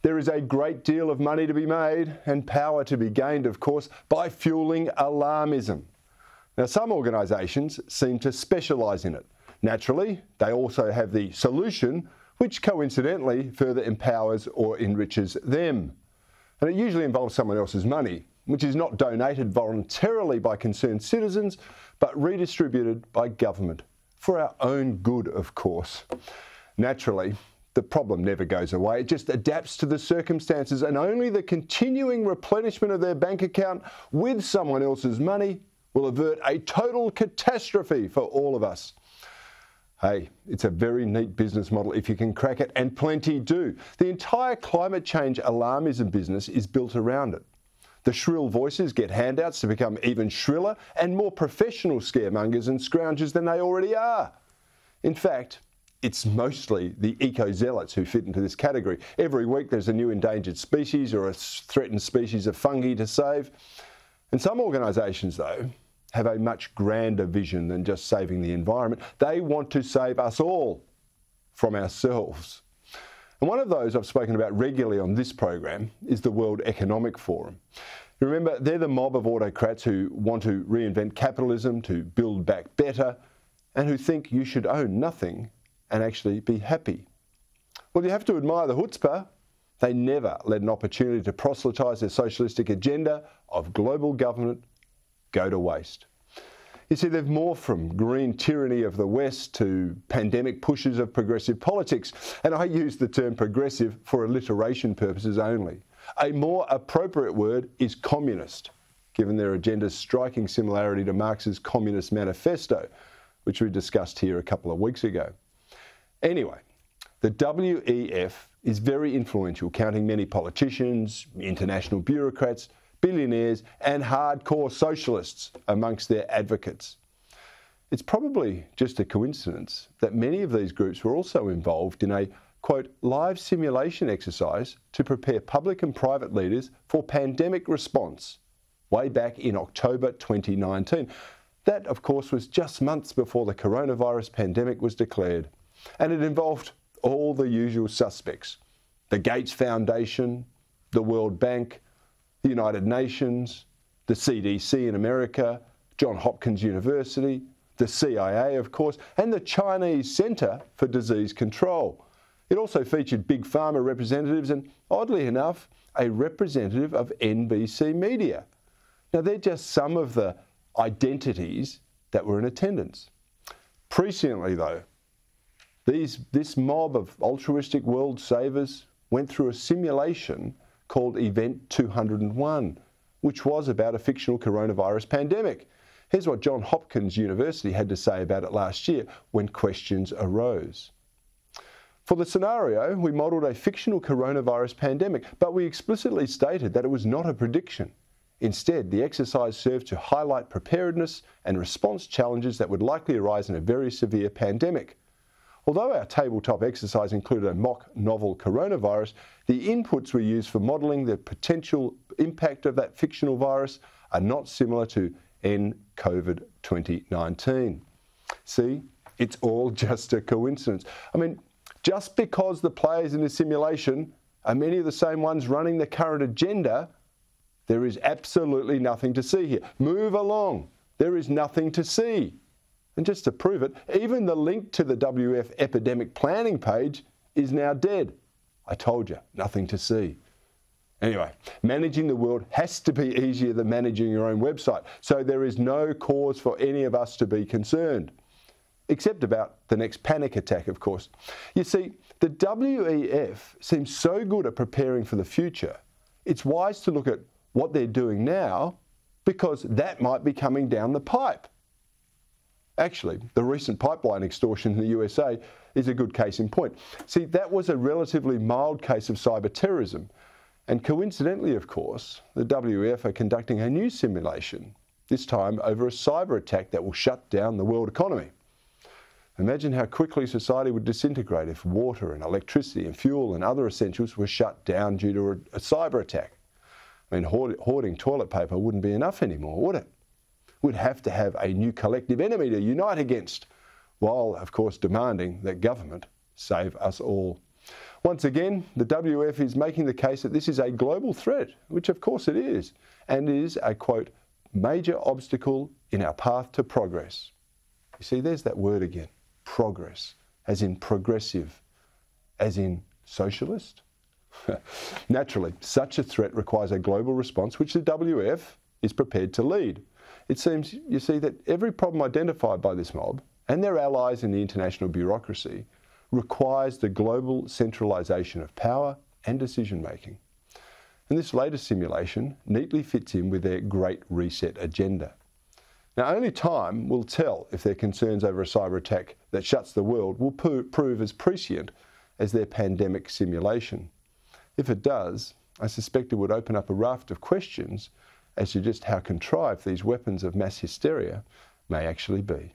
There is a great deal of money to be made and power to be gained, of course, by fueling alarmism. Now, some organisations seem to specialise in it. Naturally, they also have the solution, which coincidentally further empowers or enriches them. And it usually involves someone else's money, which is not donated voluntarily by concerned citizens, but redistributed by government, for our own good, of course. Naturally, the problem never goes away. It just adapts to the circumstances, and only the continuing replenishment of their bank account with someone else's money will avert a total catastrophe for all of us. Hey, it's a very neat business model if you can crack it, and plenty do. The entire climate change alarmism business is built around it. The shrill voices get handouts to become even shriller and more professional scaremongers and scroungers than they already are. In fact, it's mostly the eco-zealots who fit into this category. Every week there's a new endangered species or a threatened species of fungi to save. And some organisations, though, have a much grander vision than just saving the environment. They want to save us all from ourselves. And one of those I've spoken about regularly on this program is the World Economic Forum. Remember, they're the mob of autocrats who want to reinvent capitalism, to build back better, and who think you should own nothing and actually be happy. Well, you have to admire the chutzpah. They never let an opportunity to proselytise their socialistic agenda of global government go to waste. You see, they've morphed from green tyranny of the West to pandemic pushes of progressive politics, and I use the term progressive for alliteration purposes only. A more appropriate word is communist, given their agenda's striking similarity to Marx's Communist Manifesto, which we discussed here a couple of weeks ago. Anyway, the WEF is very influential, counting many politicians, international bureaucrats, billionaires and hardcore socialists amongst their advocates. It's probably just a coincidence that many of these groups were also involved in a, quote, live simulation exercise to prepare public and private leaders for pandemic response way back in October 2019. That, of course, was just months before the coronavirus pandemic was declared. And it involved all the usual suspects: the Gates Foundation, the World Bank, the United Nations, the CDC in America, Johns Hopkins University, the CIA, of course, and the Chinese Centre for Disease Control. It also featured big pharma representatives and, oddly enough, a representative of NBC Media. Now, they're just some of the identities that were in attendance. Presciently, though, this mob of altruistic world savers went through a simulation called Event 201, which was about a fictional coronavirus pandemic. Here's what Johns Hopkins University had to say about it last year when questions arose. For the scenario, we modelled a fictional coronavirus pandemic, but we explicitly stated that it was not a prediction. Instead, the exercise served to highlight preparedness and response challenges that would likely arise in a very severe pandemic. Although our tabletop exercise included a mock novel coronavirus, the inputs we used for modelling the potential impact of that fictional virus are not similar to nCoV 2019. See, it's all just a coincidence. I mean, just because the players in the simulation are many of the same ones running the current agenda, there is absolutely nothing to see here. Move along. There is nothing to see. And just to prove it, even the link to the WF epidemic planning page is now dead. I told you, nothing to see. Anyway, managing the world has to be easier than managing your own website, so there is no cause for any of us to be concerned. Except about the next panic attack, of course. You see, the WEF seems so good at preparing for the future, it's wise to look at what they're doing now, because that might be coming down the pipe. Actually, the recent pipeline extortion in the USA is a good case in point. See, that was a relatively mild case of cyber terrorism. And coincidentally, of course, the WEF are conducting a new simulation, this time over a cyber attack that will shut down the world economy. Imagine how quickly society would disintegrate if water and electricity and fuel and other essentials were shut down due to a cyber attack. I mean, hoarding toilet paper wouldn't be enough anymore, would it? We'd have to have a new collective enemy to unite against, while, of course, demanding that government save us all. Once again, the WF is making the case that this is a global threat, which of course it is, and is a, quote, major obstacle in our path to progress. You see, there's that word again, progress, as in progressive, as in socialist. Naturally, such a threat requires a global response, which the WF is prepared to lead. It seems, you see, that every problem identified by this mob and their allies in the international bureaucracy requires the global centralisation of power and decision-making. And this latest simulation neatly fits in with their Great Reset agenda. Now, only time will tell if their concerns over a cyber attack that shuts the world will prove as prescient as their pandemic simulation. If it does, I suspect it would open up a raft of questions as to just how contrived these weapons of mass hysteria may actually be.